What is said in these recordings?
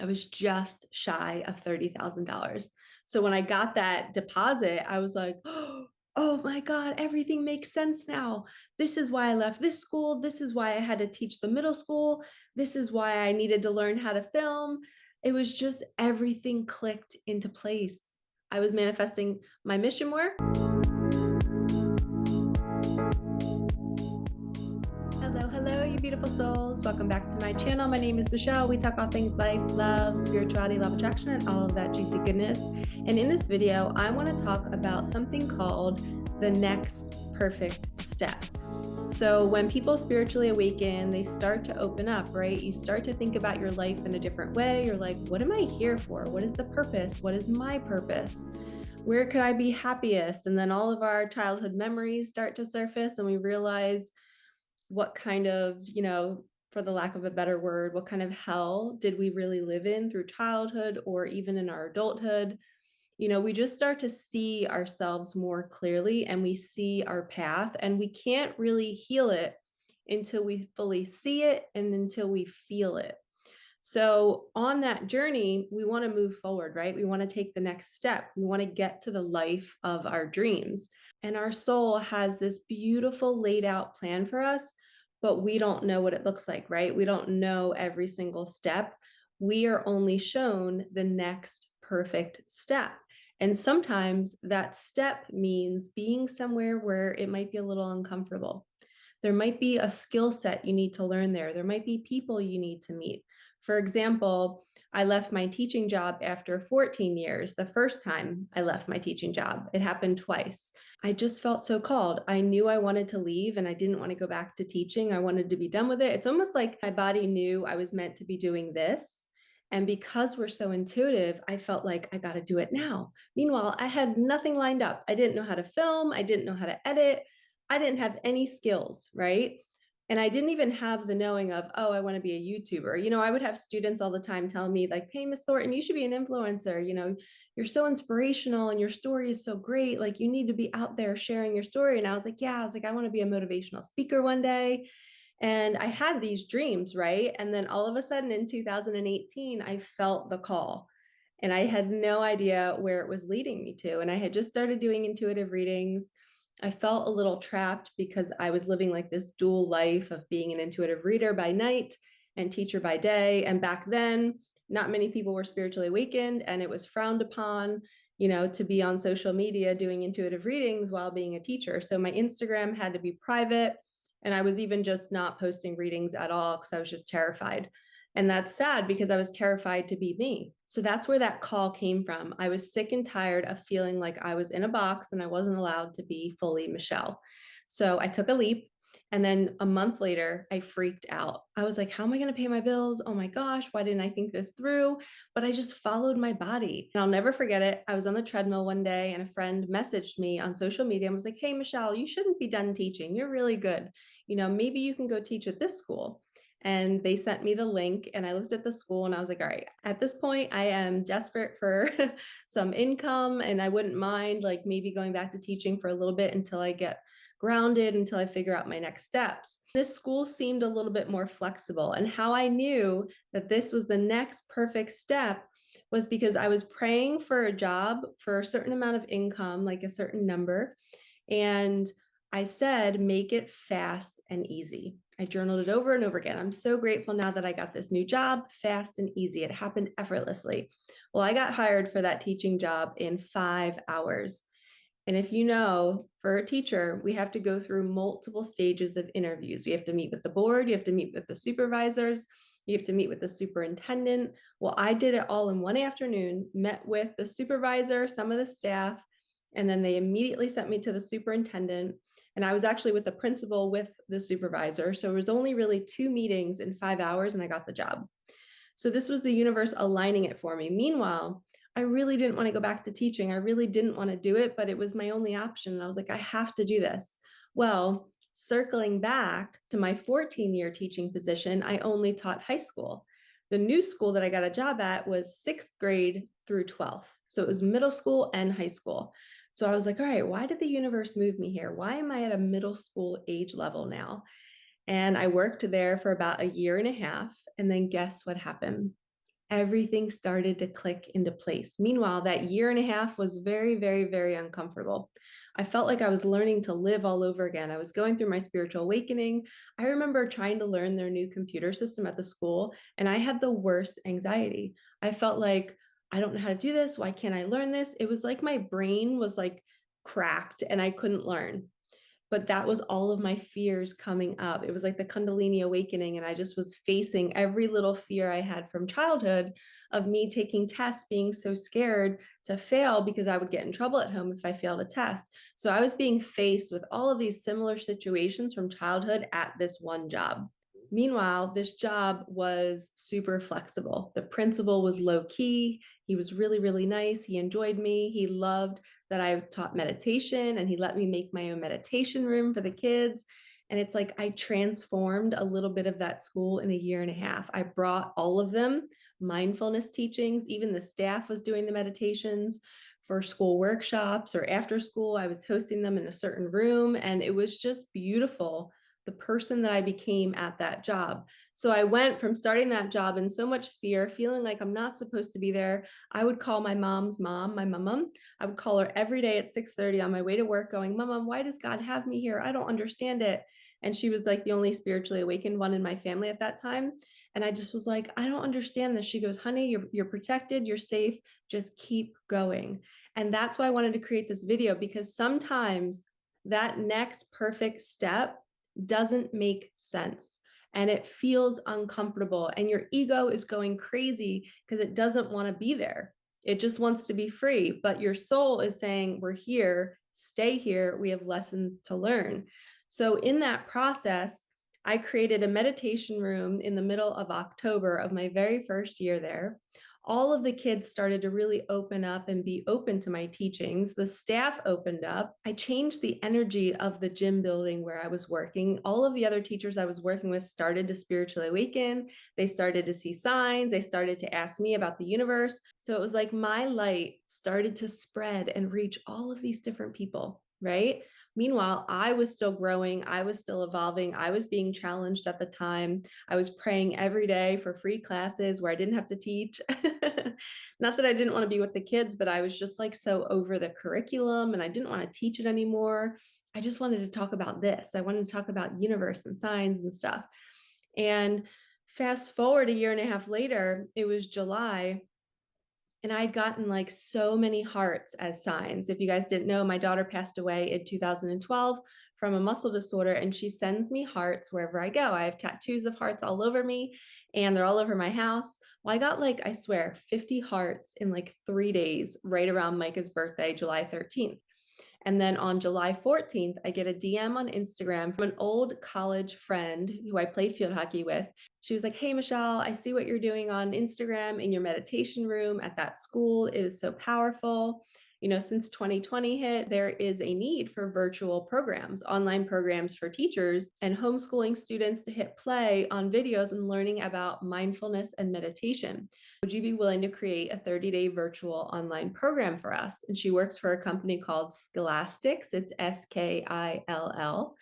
I was just shy of $30,000. So when I got that deposit, I was like, oh my God, everything makes sense now. This is why I left this school. This is why I had to teach the middle school. This is why I needed to learn how to film. It was just everything clicked into place. I was manifesting my mission work. Hello, you beautiful souls. Welcome back to my channel. My name is Michelle. We talk all things life, love, spirituality, love attraction, and all of that juicy goodness. And in this video, I want to talk about something called the next perfect step. So when people spiritually awaken, they start to open up, right? You start to think about your life in a different way. You're like, what am I here for? What is the purpose? What is my purpose? Where could I be happiest? And then all of our childhood memories start to surface, and we realize what kind of, for the lack of a better word, what kind of hell did we really live in through childhood or even in our adulthood? We just start to see ourselves more clearly, and we see our path, and we can't really heal it until we fully see it and until we feel it. So on that journey, we want to move forward, right? We want to take the next step. We want to get to the life of our dreams. And our soul has this beautiful laid out plan for us, but we don't know what it looks like, right? We don't know every single step. We are only shown the next perfect step. And sometimes that step means being somewhere where it might be a little uncomfortable. There might be a skill set you need to learn there. There might be people you need to meet. For example, I left my teaching job after 14 years. The first time I left my teaching job, it happened twice. I just felt so called. I knew I wanted to leave and I didn't want to go back to teaching. I wanted to be done with it. It's almost like my body knew I was meant to be doing this. And because we're so intuitive, I felt like I got to do it now. Meanwhile, I had nothing lined up. I didn't know how to film. I didn't know how to edit. I didn't have any skills, right? And I didn't even have the knowing of, oh, I want to be a YouTuber. I would have students all the time telling me, like, hey, Miss Thornton, you should be an influencer. You're so inspirational and your story is so great. Like, you need to be out there sharing your story. And I was like, I want to be a motivational speaker one day. And I had these dreams, right? And then all of a sudden in 2018, I felt the call. And I had no idea where it was leading me to. And I had just started doing intuitive readings. I felt a little trapped because I was living like this dual life of being an intuitive reader by night and teacher by day. And back then, not many people were spiritually awakened, and it was frowned upon, to be on social media doing intuitive readings while being a teacher. So my Instagram had to be private. And I was even just not posting readings at all because I was just terrified. And that's sad because I was terrified to be me. So that's where that call came from. I was sick and tired of feeling like I was in a box and I wasn't allowed to be fully Michelle. So I took a leap. And then a month later, I freaked out. I was like, how am I going to pay my bills? Oh my gosh, why didn't I think this through? But I just followed my body. And I'll never forget it. I was on the treadmill one day and a friend messaged me on social media and was like, hey, Michelle, you shouldn't be done teaching. You're really good. Maybe you can go teach at this school. And they sent me the link and I looked at the school and I was like, all right, at this point, I am desperate for some income and I wouldn't mind like maybe going back to teaching for a little bit until I get grounded, until I figure out my next steps. This school seemed a little bit more flexible. And how I knew that this was the next perfect step was because I was praying for a job for a certain amount of income, like a certain number. And I said, make it fast and easy. I journaled it over and over again. I'm so grateful now that I got this new job, fast and easy. It happened effortlessly. Well, I got hired for that teaching job in 5 hours. And if you know, for a teacher, we have to go through multiple stages of interviews. We have to meet with the board, you have to meet with the supervisors, you have to meet with the superintendent. Well, I did it all in one afternoon, met with the supervisor, some of the staff, and then they immediately sent me to the superintendent. And I was actually with the principal with the supervisor. So it was only really 2 meetings in 5 hours and I got the job. So this was the universe aligning it for me. Meanwhile, I really didn't want to go back to teaching. I really didn't want to do it, but it was my only option. And I was like, I have to do this. Well, circling back to my 14-year teaching position, I only taught high school. The new school that I got a job at was 6th grade through 12th. So it was middle school and high school. So I was like, all right, why did the universe move me here? Why am I at a middle school age level now? And I worked there for about a year and a half. And then guess what happened? everything started to click into place. Meanwhile, that year and a half was very, very, very uncomfortable. I felt like I was learning to live all over again. I was going through my spiritual awakening. I remember trying to learn their new computer system at the school, and I had the worst anxiety. I felt like, I don't know how to do this. Why can't I learn this? It was like my brain was like cracked and I couldn't learn. But that was all of my fears coming up. It was like the Kundalini awakening. And I just was facing every little fear I had from childhood of me taking tests, being so scared to fail because I would get in trouble at home if I failed a test. So I was being faced with all of these similar situations from childhood at this one job. Meanwhile, this job was super flexible. The principal was low key. He was really, really nice. He enjoyed me. He loved that I taught meditation, and he let me make my own meditation room for the kids. And it's like I transformed a little bit of that school in a year and a half. I brought all of them mindfulness teachings. Even the staff was doing the meditations for school workshops or after school. I was hosting them in a certain room, and it was just beautiful, the person that I became at that job. So I went from starting that job in so much fear, feeling like I'm not supposed to be there. I would call my mom's mom, my mom. I would call her every day at 6:30 on my way to work going, Mom, why does God have me here? I don't understand it. And she was like the only spiritually awakened one in my family at that time. And I just was like, I don't understand this. She goes, honey, you're protected, you're safe, just keep going. And that's why I wanted to create this video, because sometimes that next perfect step doesn't make sense and it feels uncomfortable, and your ego is going crazy because it doesn't want to be there. It just wants to be free, but your soul is saying, we're here, stay here, we have lessons to learn. So in that process, I created a meditation room in the middle of October of my very first year there. All of the kids started to really open up and be open to my teachings. The staff opened up. I changed the energy of the gym building where I was working. All of the other teachers I was working with started to spiritually awaken. They started to see signs. They started to ask me about the universe. So it was like my light started to spread and reach all of these different people, right? Meanwhile, I was still growing. I was still evolving. I was being challenged at the time. I was praying every day for free classes where I didn't have to teach. Not that I didn't want to be with the kids, but I was just like so over the curriculum and I didn't want to teach it anymore. I just wanted to talk about this. I wanted to talk about universe and signs and stuff. And fast forward a year and a half later, it was July. And I'd gotten like so many hearts as signs. If you guys didn't know, my daughter passed away in 2012 from a muscle disorder, and she sends me hearts wherever I go. I have tattoos of hearts all over me, and they're all over my house. Well, I got like, I swear, 50 hearts in like 3 days, right around Micah's birthday, July 13th. And then on July 14th, I get a DM on Instagram from an old college friend who I played field hockey with. She was like, hey, Michelle, I see what you're doing on Instagram in your meditation room at that school. It is so powerful. You know, since 2020 hit, there is a need for virtual programs, online programs for teachers and homeschooling students to hit play on videos and learning about mindfulness and meditation. Would you be willing to create a 30-day virtual online program for us? And she works for a company called Scholastics. It's Skill.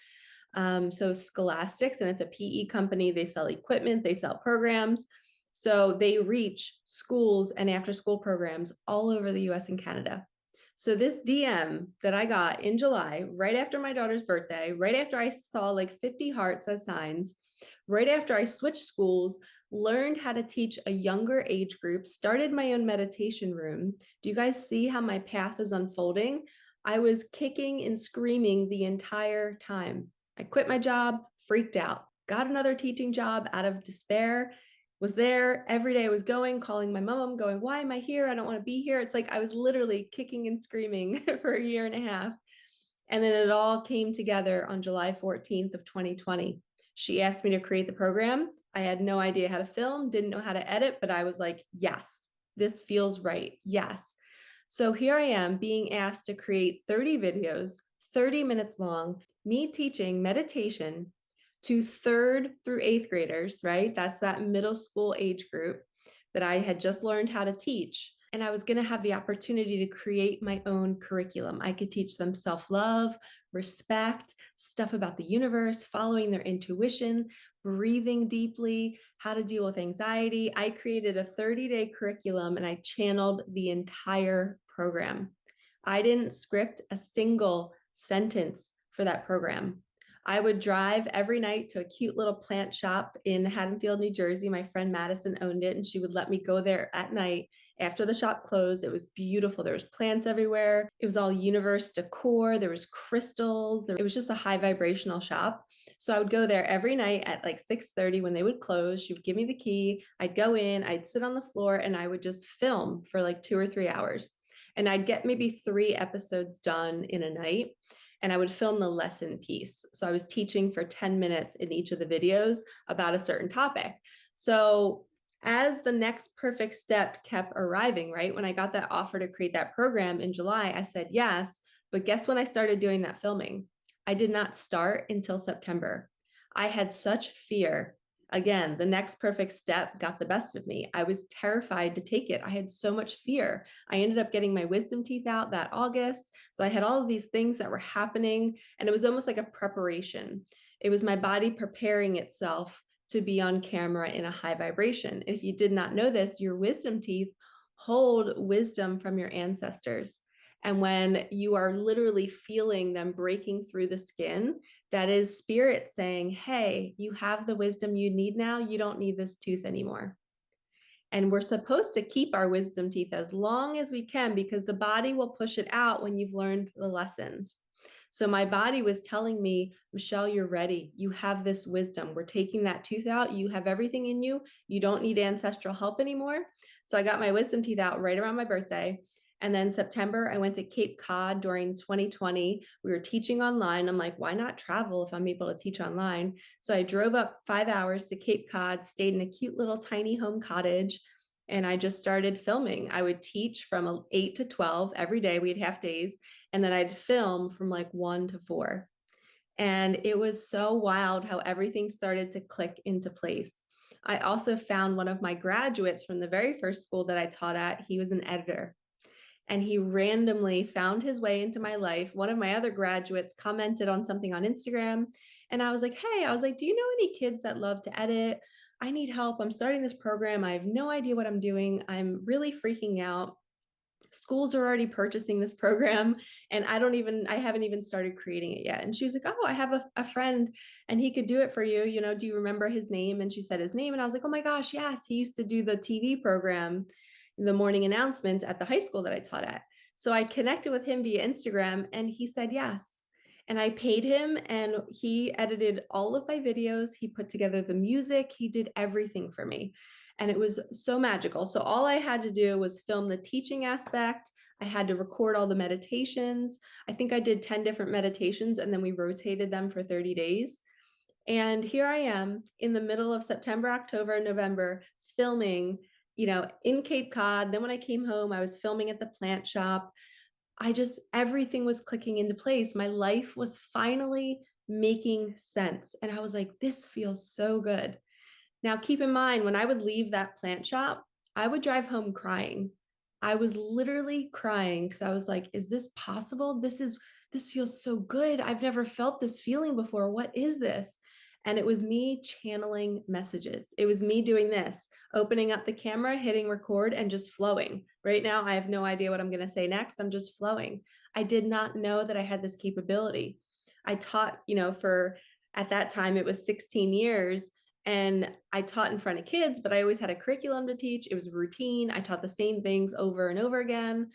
So Scholastics, and it's a PE company. They sell equipment, they sell programs. So they reach schools and after school programs all over the US and Canada. So this DM that I got in July, right after my daughter's birthday, right after I saw like 50 hearts as signs, right after I switched schools, learned how to teach a younger age group, started my own meditation room. Do you guys see how my path is unfolding? I was kicking and screaming the entire time. I quit my job, freaked out, got another teaching job out of despair, was there every day. I was going, calling my mom, going, why am I here? I don't want to be here. It's like I was literally kicking and screaming for a year and a half. And then it all came together on July 14th of 2020. She asked me to create the program. I had no idea how to film, didn't know how to edit, but I was like, yes, this feels right. Yes. So here I am being asked to create 30 videos, 30 minutes long, me teaching meditation to 3rd through 8th graders, right? That's that middle school age group that I had just learned how to teach. And I was going to have the opportunity to create my own curriculum. I could teach them self-love, respect, stuff about the universe, following their intuition, breathing deeply, how to deal with anxiety. I created a 30-day curriculum and I channeled the entire program. I didn't script a single sentence for that program. I would drive every night to a cute little plant shop in Haddonfield, New Jersey. My friend Madison owned it, and she would let me go there at night after the shop closed. It was beautiful. There was plants everywhere. It was all universe decor. There was crystals. It was just a high vibrational shop. So I would go there every night at like 6:30 when they would close. She would give me the key. I'd go in, I'd sit on the floor, and I would just film for like 2 or 3 hours. And I'd get maybe 3 episodes done in a night. And I would film the lesson piece. So I was teaching for 10 minutes in each of the videos about a certain topic. So as the next perfect step kept arriving, right? When I got that offer to create that program in July, I said yes. But guess when I started doing that filming? I did not start until September. I had such fear. Again, the next perfect step got the best of me. I was terrified to take it. I had so much fear. I ended up getting my wisdom teeth out that August. So I had all of these things that were happening, and it was almost like a preparation. It was my body preparing itself to be on camera in a high vibration. If you did not know this, your wisdom teeth hold wisdom from your ancestors. And when you are literally feeling them breaking through the skin, that is spirit saying, hey, you have the wisdom you need now. You don't need this tooth anymore. And we're supposed to keep our wisdom teeth as long as we can because the body will push it out when you've learned the lessons. So my body was telling me, Michelle, you're ready. You have this wisdom. We're taking that tooth out. You have everything in you. You don't need ancestral help anymore. So I got my wisdom teeth out right around my birthday. And then September, I went to Cape Cod during 2020. We were teaching online. I'm like, why not travel if I'm able to teach online? So I drove up 5 hours to Cape Cod, stayed in a cute little tiny home cottage, and I just started filming. I would teach from 8 to 12 every day. We had half days. And then I'd film from like 1 to 4. And it was so wild how everything started to click into place. I also found one of my graduates from the very first school that I taught at. He was an editor and he randomly found his way into my life. One of my other graduates commented on something on Instagram, and I was like, hey, do you know any kids that love to edit? I need help. I'm starting this program. I have no idea what I'm doing. I'm really freaking out. Schools are already purchasing this program and I haven't even started creating it yet. And she was like, oh, I have a friend and he could do it for you. Do you remember his name? And she said his name. And I was like, oh my gosh, yes. He used to do the TV program, the morning announcements at the high school that I taught at. So I connected with him via Instagram and he said yes. And I paid him and he edited all of my videos. He put together the music. He did everything for me. And it was so magical. So all I had to do was film the teaching aspect. I had to record all the meditations. I think I did 10 different meditations and then we rotated them for 30 days. And here I am in the middle of September, October, November, filming, in Cape Cod. Then when I came home, I was filming at the plant shop. Everything was clicking into place. My life was finally making sense. And I was like, this feels so good. Now, keep in mind, when I would leave that plant shop, I would drive home crying. I was literally crying because I was like, is this possible? This feels so good. I've never felt this feeling before. What is this? And it was me channeling messages. It was me doing this, opening up the camera, hitting record, and just flowing. Right now, I have no idea what I'm going to say next. I'm just flowing. I did not know that I had this capability. I taught, at that time, it was 16 years. And I taught in front of kids, but I always had a curriculum to teach. It was a routine. I taught the same things over and over again.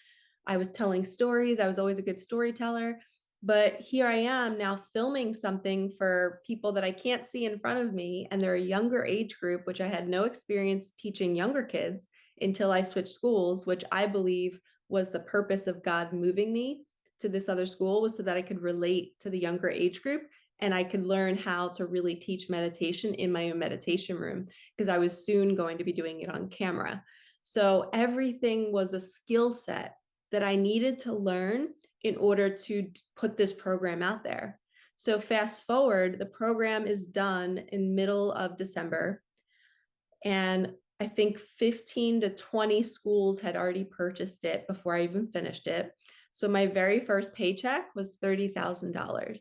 I was telling stories. I was always a good storyteller. But here I am now filming something for people that I can't see in front of me. And they're a younger age group, which I had no experience teaching younger kids until I switched schools, which I believe was the purpose of God moving me to this other school, was so that I could relate to the younger age group and I could learn how to really teach meditation in my own meditation room because I was soon going to be doing it on camera. So everything was a skill set that I needed to learn in order to put this program out there. So fast forward, the program is done in middle of December. And I think 15 to 20 schools had already purchased it before I even finished it. So my very first paycheck was $30,000.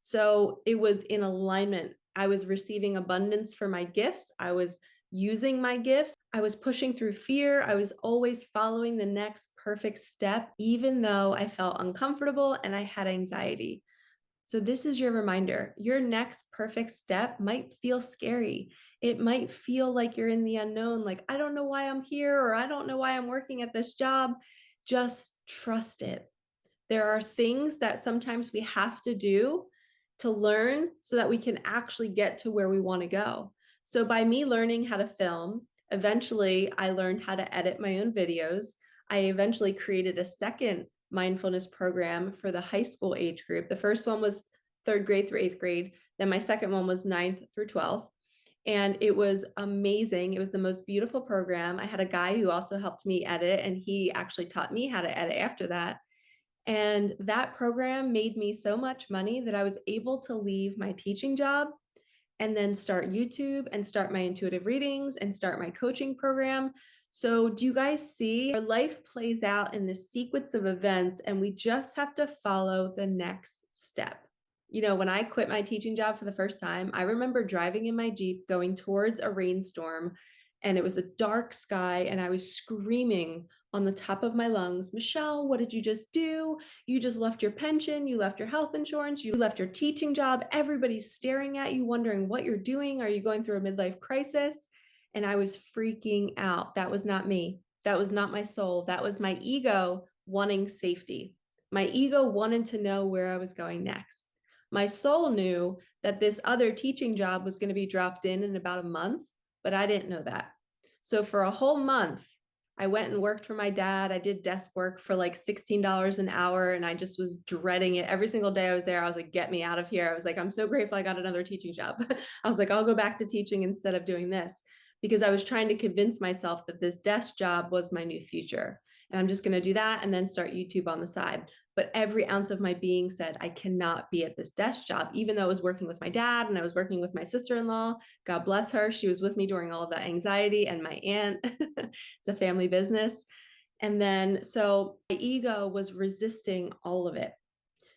So it was in alignment. I was receiving abundance for my gifts. I was using my gifts. I was pushing through fear. I was always following the next perfect step, even though I felt uncomfortable and I had anxiety. So, this is your reminder. Your next perfect step might feel scary. It might feel like you're in the unknown, like, I don't know why I'm here, or I don't know why I'm working at this job. Just trust it. There are things that sometimes we have to do to learn so that we can actually get to where we want to go. So, by me learning how to film, eventually I learned how to edit my own videos. I eventually created a second mindfulness program for the high school age group. The first one was third grade through eighth grade. Then my second one was ninth through 12th. And it was amazing. It was the most beautiful program. I had a guy who also helped me edit, and he actually taught me how to edit after that. And that program made me so much money that I was able to leave my teaching job and then start YouTube and start my intuitive readings and start my coaching program. So, do you guys see? Our life plays out in this sequence of events, and we just have to follow the next step. You know, when I quit my teaching job for the first time, I remember driving in my Jeep going towards a rainstorm, and it was a dark sky, and I was screaming on the top of my lungs, Michelle, what did you just do? You just left your pension, you left your health insurance, you left your teaching job. Everybody's staring at you, wondering what you're doing. Are you going through a midlife crisis? And I was freaking out. That was not me. That was not my soul. That was my ego wanting safety. My ego wanted to know where I was going next. My soul knew that this other teaching job was going to be dropped in about a month, but I didn't know that. So for a whole month, I went and worked for my dad. I did desk work for like $16 an hour, and I just was dreading it. Every single day I was there, I was like, get me out of here. I was like, I'm so grateful I got another teaching job. I was like, I'll go back to teaching instead of doing this, because I was trying to convince myself that this desk job was my new future. And I'm just going to do that and then start YouTube on the side. But every ounce of my being said, I cannot be at this desk job, even though I was working with my dad and I was working with my sister-in-law. God bless her. She was with me during all of that anxiety, and my aunt. It's a family business. And then, so my ego was resisting all of it.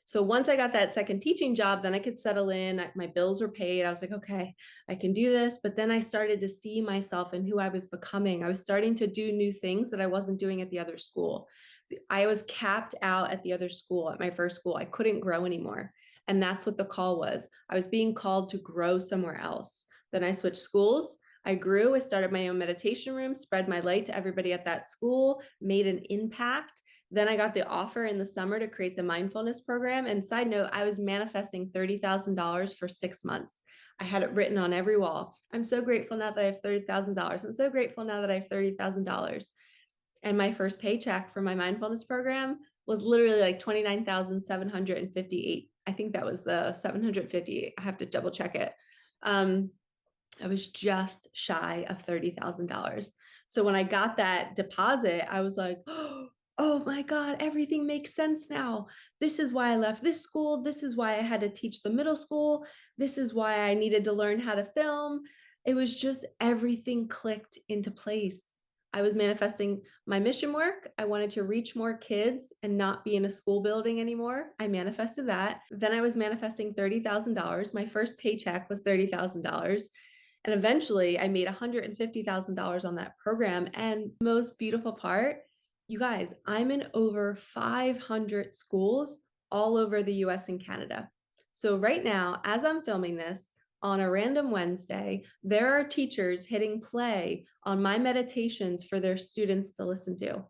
So once I got that second teaching job, then I could settle in. My bills were paid. I was like, okay, I can do this. But then I started to see myself and who I was becoming. I was starting to do new things that I wasn't doing at the other school. I was capped out at the other school, at my first school. I couldn't grow anymore. And that's what the call was. I was being called to grow somewhere else. Then I switched schools. I grew. I started my own meditation room, spread my light to everybody at that school, made an impact. Then I got the offer in the summer to create the mindfulness program. And side note, I was manifesting $30,000 for 6 months. I had it written on every wall. I'm so grateful now that I have $30,000. I'm so grateful now that I have $30,000. And my first paycheck for my mindfulness program was literally like 29,758. I think that was the 758. I have to double check it. I was just shy of $30,000. So when I got that deposit, I was like, oh my God, everything makes sense now. This is why I left this school. This is why I had to teach the middle school. This is why I needed to learn how to film. It was just everything clicked into place. I was manifesting my mission work. I wanted to reach more kids and not be in a school building anymore. I manifested that. Then I was manifesting $30,000. My first paycheck was $30,000. And eventually I made $150,000 on that program. And the most beautiful part, you guys, I'm in over 500 schools all over the US and Canada. So right now, as I'm filming this, on a random Wednesday, there are teachers hitting play on my meditations for their students to listen to.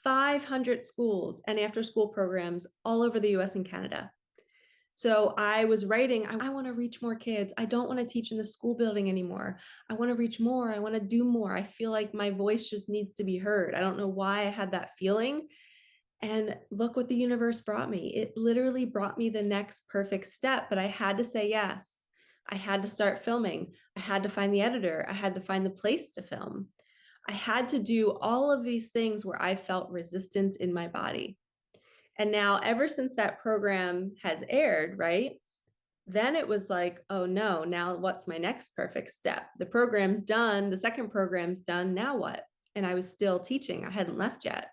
500 schools and after school programs all over the US and Canada. So I was writing, I want to reach more kids. I don't want to teach in the school building anymore. I want to reach more. I want to do more. I feel like my voice just needs to be heard. I don't know why I had that feeling. And look what the universe brought me. It literally brought me the next perfect step, but I had to say yes. I had to start filming. I had to find the editor. I had to find the place to film. I had to do all of these things where I felt resistance in my body. And now, ever since that program has aired, right? Then it was like, oh no, now what's my next perfect step? The program's done, the second program's done, now what? And I was still teaching, I hadn't left yet.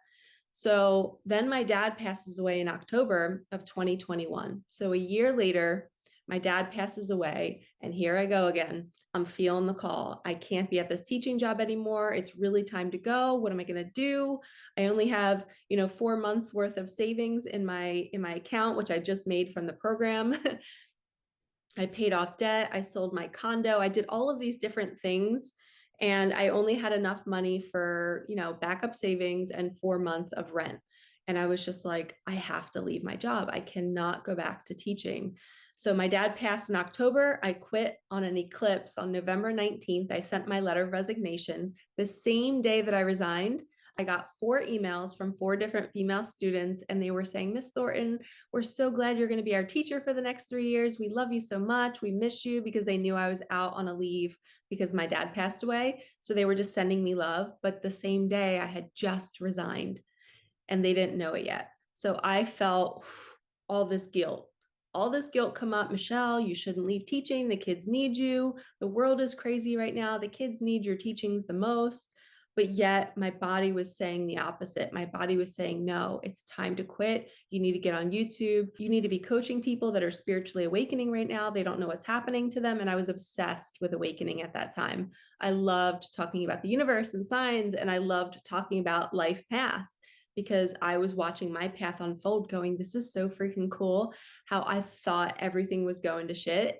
So then my dad passes away in October of 2021. So a year later, my dad passes away, and here I go again. I'm feeling the call. I can't be at this teaching job anymore. It's really time to go. What am I going to do? I only have, 4 months worth of savings in my account, which I just made from the program. I paid off debt. I sold my condo. I did all of these different things. And I only had enough money for, backup savings and 4 months of rent. And I was just like, I have to leave my job. I cannot go back to teaching. So my dad passed in October. I quit on an eclipse on November 19th. I sent my letter of resignation. The same day that I resigned, I got 4 emails from 4 different female students, and they were saying, Miss Thornton, we're so glad you're going to be our teacher for the next 3 years. We love you so much. We miss you, because they knew I was out on a leave because my dad passed away. So they were just sending me love. But the same day, I had just resigned and they didn't know it yet. So I felt all this guilt come up. Michelle, you shouldn't leave teaching. The kids need you. The world is crazy right now. The kids need your teachings the most. But yet my body was saying the opposite. My body was saying, no, it's time to quit. You need to get on YouTube. You need to be coaching people that are spiritually awakening right now. They don't know what's happening to them. And I was obsessed with awakening at that time. I loved talking about the universe and signs, and I loved talking about life path, because I was watching my path unfold going, this is so freaking cool how I thought everything was going to shit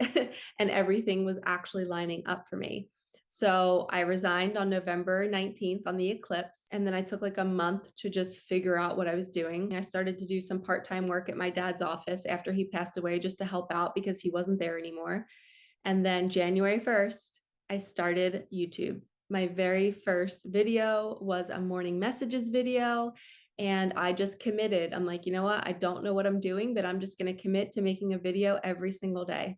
and everything was actually lining up for me. So I resigned on November 19th on the eclipse. And then I took like a month to just figure out what I was doing. I started to do some part-time work at my dad's office after he passed away, just to help out because he wasn't there anymore. And then January 1st, I started YouTube. My very first video was a morning messages video. And I just committed. I'm like, you know what? I don't know what I'm doing, but I'm just going to commit to making a video every single day.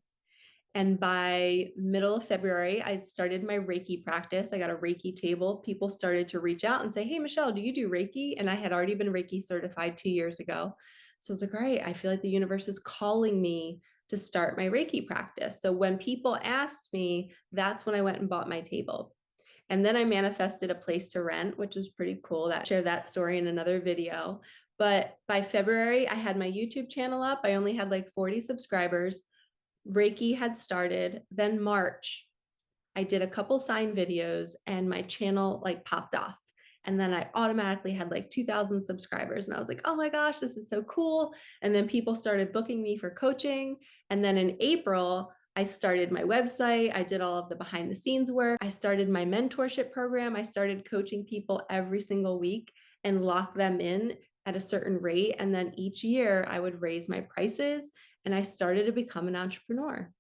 And by middle of February, I started my Reiki practice. I got a Reiki table. People started to reach out and say, hey, Michelle, do you do Reiki? And I had already been Reiki certified 2 years ago. So I was like, all right, I feel like the universe is calling me to start my Reiki practice. So when people asked me, that's when I went and bought my table. And then I manifested a place to rent, which is pretty cool. That share that story in another video. But by February, I had my YouTube channel up. I only had like 40 subscribers. Reiki had started. Then March, I did a couple sign videos and my channel like popped off. And then I automatically had like 2,000 subscribers. And I was like, oh my gosh, this is so cool. And then people started booking me for coaching. And then in April, I started my website. I did all of the behind the scenes work. I started my mentorship program. I started coaching people every single week and lock them in at a certain rate. And then each year I would raise my prices, and I started to become an entrepreneur.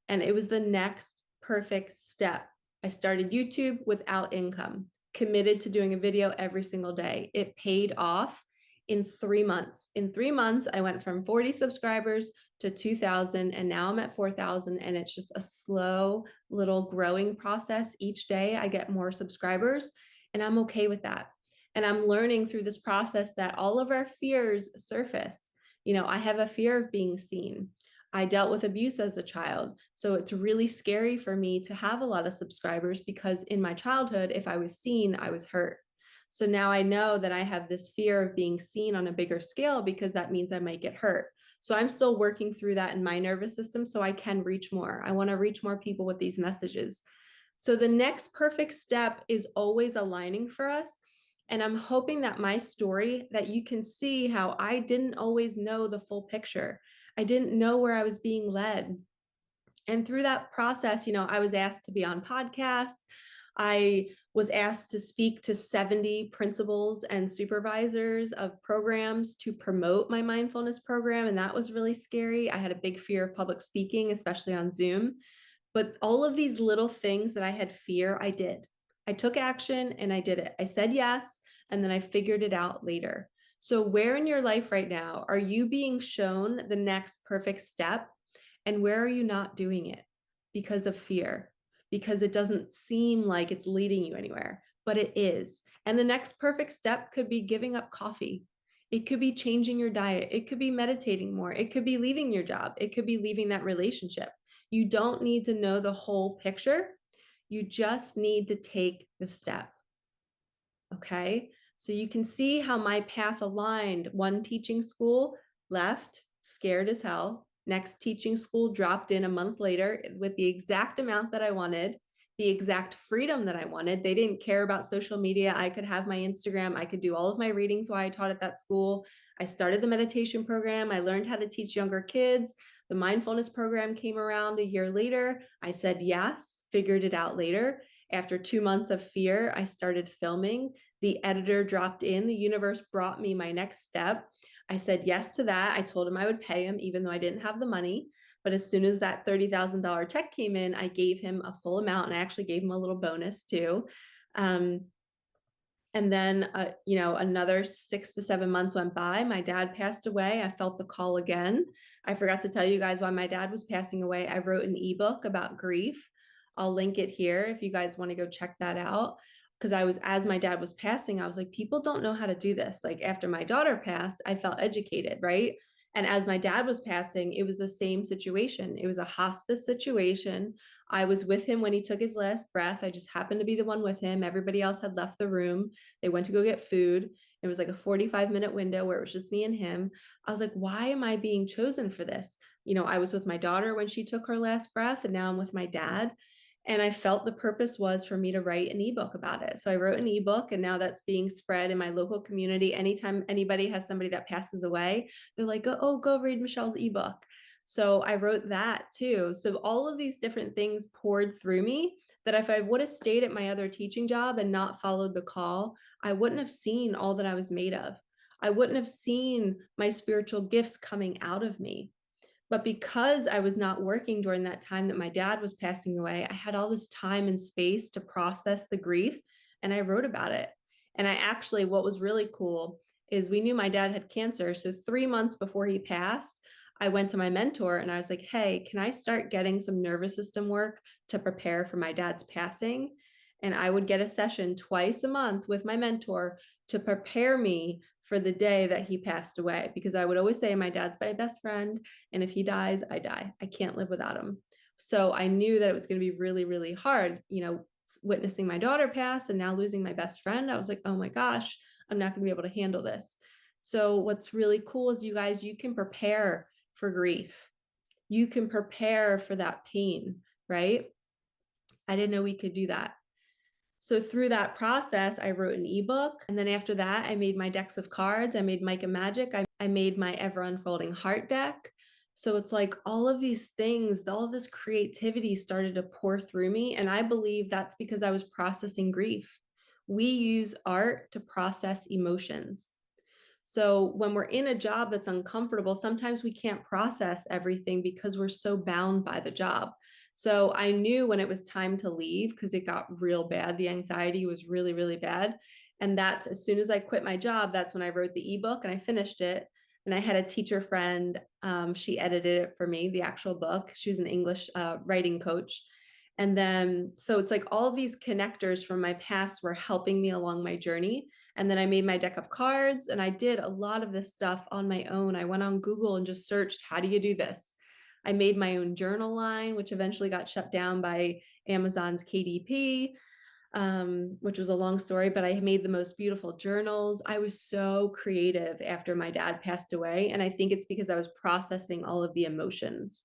And it was the next perfect step. I started YouTube without income, committed to doing a video every single day. It paid off in 3 months. In 3 months, I went from 40 subscribers to 2,000, and now I'm at 4,000. And it's just a slow little growing process. Each day I get more subscribers, and I'm okay with that. And I'm learning through this process that all of our fears surface. I have a fear of being seen. I dealt with abuse as a child. So it's really scary for me to have a lot of subscribers, because in my childhood, if I was seen, I was hurt. So now I know that I have this fear of being seen on a bigger scale, because that means I might get hurt. So I'm still working through that in my nervous system so I can reach more. I want to reach more people with these messages. So the next perfect step is always aligning for us. And I'm hoping that my story, that you can see how I didn't always know the full picture. I didn't know where I was being led. And through that process, I was asked to be on podcasts. I was asked to speak to 70 principals and supervisors of programs to promote my mindfulness program. And that was really scary. I had a big fear of public speaking, especially on Zoom. But all of these little things that I had fear, I did. I took action and I did it. I said yes, and then I figured it out later. So where in your life right now are you being shown the next perfect step? And where are you not doing it because of fear? Because it doesn't seem like it's leading you anywhere, but it is. And the next perfect step could be giving up coffee. It could be changing your diet. It could be meditating more. It could be leaving your job. It could be leaving that relationship. You don't need to know the whole picture. You just need to take the step. Okay. So you can see how my path aligned. One teaching school left, scared as hell. Next teaching school dropped in a month later with the exact amount that I wanted, the exact freedom that I wanted. They didn't care about social media. I could have my Instagram. I could do all of my readings while I taught at that school. I started the meditation program. I learned how to teach younger kids. The mindfulness program came around a year later. I said yes, figured it out later. After 2 months of fear, I started filming. The editor dropped in. The universe brought me my next step. I said yes to that. I told him I would pay him, even though I didn't have the money. But as soon as that $30,000 check came in, I gave him a full amount, and I actually gave him a little bonus too. And then, another 6 to 7 months went by. My dad passed away. I felt the call again. I forgot to tell you guys why my dad was passing away. I wrote an ebook about grief. I'll link it here if you guys want to go check that out. Because as my dad was passing, I was like, people don't know how to do this. Like after my daughter passed, I felt educated, right? And as my dad was passing, it was the same situation. It was a hospice situation. I was with him when he took his last breath. I just happened to be the one with him. Everybody else had left the room. They went to go get food. It was like a 45-minute window where it was just me and him. I was like, why am I being chosen for this? I was with my daughter when she took her last breath, and now I'm with my dad. And I felt the purpose was for me to write an ebook about it. So I wrote an ebook, and now that's being spread in my local community. Anytime anybody has somebody that passes away, they're like, oh, go read Michelle's ebook. So I wrote that too. So all of these different things poured through me that if I would have stayed at my other teaching job and not followed the call, I wouldn't have seen all that I was made of. I wouldn't have seen my spiritual gifts coming out of me. But because I was not working during that time that my dad was passing away, I had all this time and space to process the grief, and I wrote about it. And what was really cool is we knew my dad had cancer. So 3 months before he passed, I went to my mentor and I was like, hey, can I start getting some nervous system work to prepare for my dad's passing? And I would get a session twice a month with my mentor to prepare me for the day that he passed away. Because I would always say, my dad's my best friend. And if he dies, I die. I can't live without him. So I knew that it was going to be really, really hard, witnessing my daughter pass and now losing my best friend. I was like, oh my gosh, I'm not going to be able to handle this. So what's really cool is you can prepare for grief. You can prepare for that pain, right? I didn't know we could do that. So through that process, I wrote an ebook. And then after that, I made my decks of cards. I made Micah Magic. I made my ever unfolding heart deck. So it's like all of these things, all of this creativity started to pour through me. And I believe that's because I was processing grief. We use art to process emotions. So when we're in a job that's uncomfortable, sometimes we can't process everything because we're so bound by the job. So I knew when it was time to leave because it got real bad. The anxiety was really, really bad. And that's as soon as I quit my job, that's when I wrote the ebook and I finished it. And I had a teacher friend, she edited it for me, the actual book. She was an English writing coach. And then, so it's like all of these connectors from my past were helping me along my journey. And then I made my deck of cards, and I did a lot of this stuff on my own. I went on Google and just searched, how do you do this? I made my own journal line, which eventually got shut down by Amazon's KDP, which was a long story, but I made the most beautiful journals. I was so creative after my dad passed away. And I think it's because I was processing all of the emotions.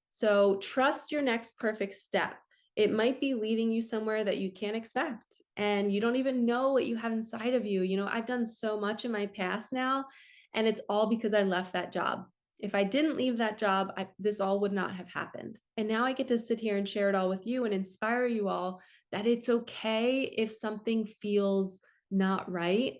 So trust your next perfect step. It might be leading you somewhere that you can't expect, and you don't even know what you have inside of you. I've done so much in my past now, and it's all because I left that job. If I didn't leave that job, this all would not have happened. And now I get to sit here and share it all with you and inspire you all that it's okay if something feels not right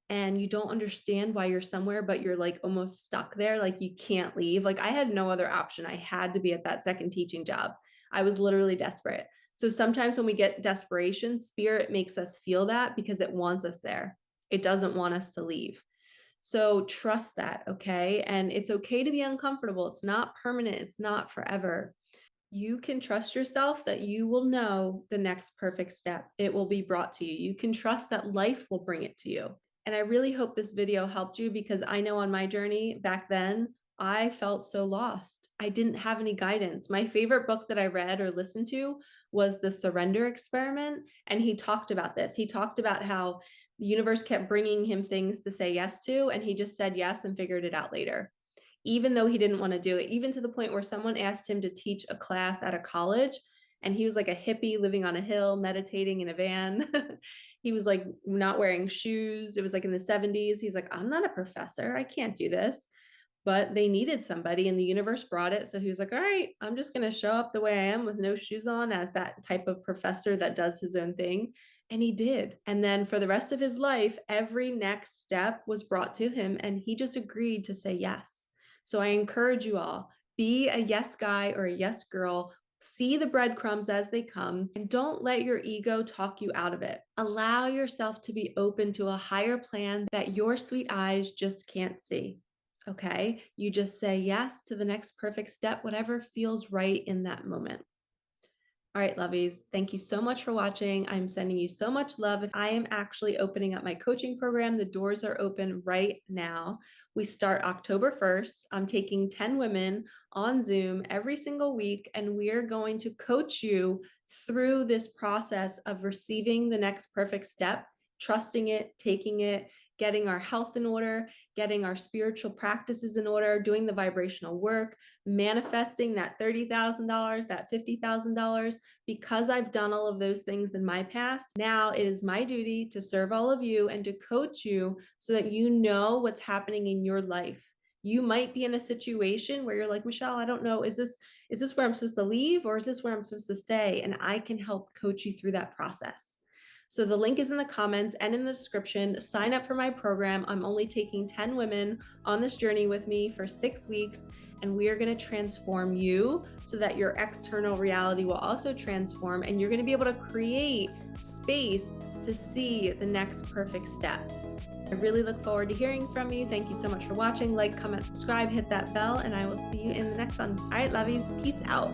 and you don't understand why you're somewhere, but you're like almost stuck there. Like you can't leave. Like I had no other option. I had to be at that second teaching job. I was literally desperate. So sometimes when we get desperation, spirit makes us feel that because it wants us there. It doesn't want us to leave. So trust that, okay? And it's okay to be uncomfortable. It's not permanent. It's not forever. You can trust yourself that you will know the next perfect step. It will be brought to you. You can trust that life will bring it to you. And I really hope this video helped you, because I know on my journey back then, I felt so lost. I didn't have any guidance. My favorite book that I read or listened to was The Surrender Experiment. And he talked about this. He talked about how the universe kept bringing him things to say yes to, and he just said yes and figured it out later, even though he didn't want to do it, even to the point where someone asked him to teach a class at a college. And he was like a hippie living on a hill, meditating in a van. He was like not wearing shoes. It was like in the 70s. He's like, I'm not a professor. I can't do this. But they needed somebody, and the universe brought it. So he was like, all right, I'm just going to show up the way I am with no shoes on, as that type of professor that does his own thing. And he did. And then for the rest of his life, every next step was brought to him, and he just agreed to say yes. So I encourage you all, be a yes guy or a yes girl. See the breadcrumbs as they come, and don't let your ego talk you out of it. Allow yourself to be open to a higher plan that your sweet eyes just can't see. Okay, you just say yes to the next perfect step, whatever feels right in that moment. All right, lovies, thank you so much for watching. I'm sending you so much love. I am actually opening up my coaching program. The doors are open right now. We start October 1st. I'm taking 10 women on Zoom every single week, and we're going to coach you through this process of receiving the next perfect step, trusting it, taking it, getting our health in order, getting our spiritual practices in order, doing the vibrational work, manifesting that $30,000, that $50,000. Because I've done all of those things in my past, now it is my duty to serve all of you and to coach you so that you know what's happening in your life. You might be in a situation where you're like, Michelle, I don't know, is this where I'm supposed to leave, or is this where I'm supposed to stay? And I can help coach you through that process. So the link is in the comments and in the description. Sign up for my program. I'm only taking 10 women on this journey with me for 6 weeks, and we are going to transform you so that your external reality will also transform, and you're going to be able to create space to see the next perfect step. I really look forward to hearing from you. Thank you so much for watching. Like, comment, subscribe, hit that bell, and I will see you in the next one. All right, lovies, peace out.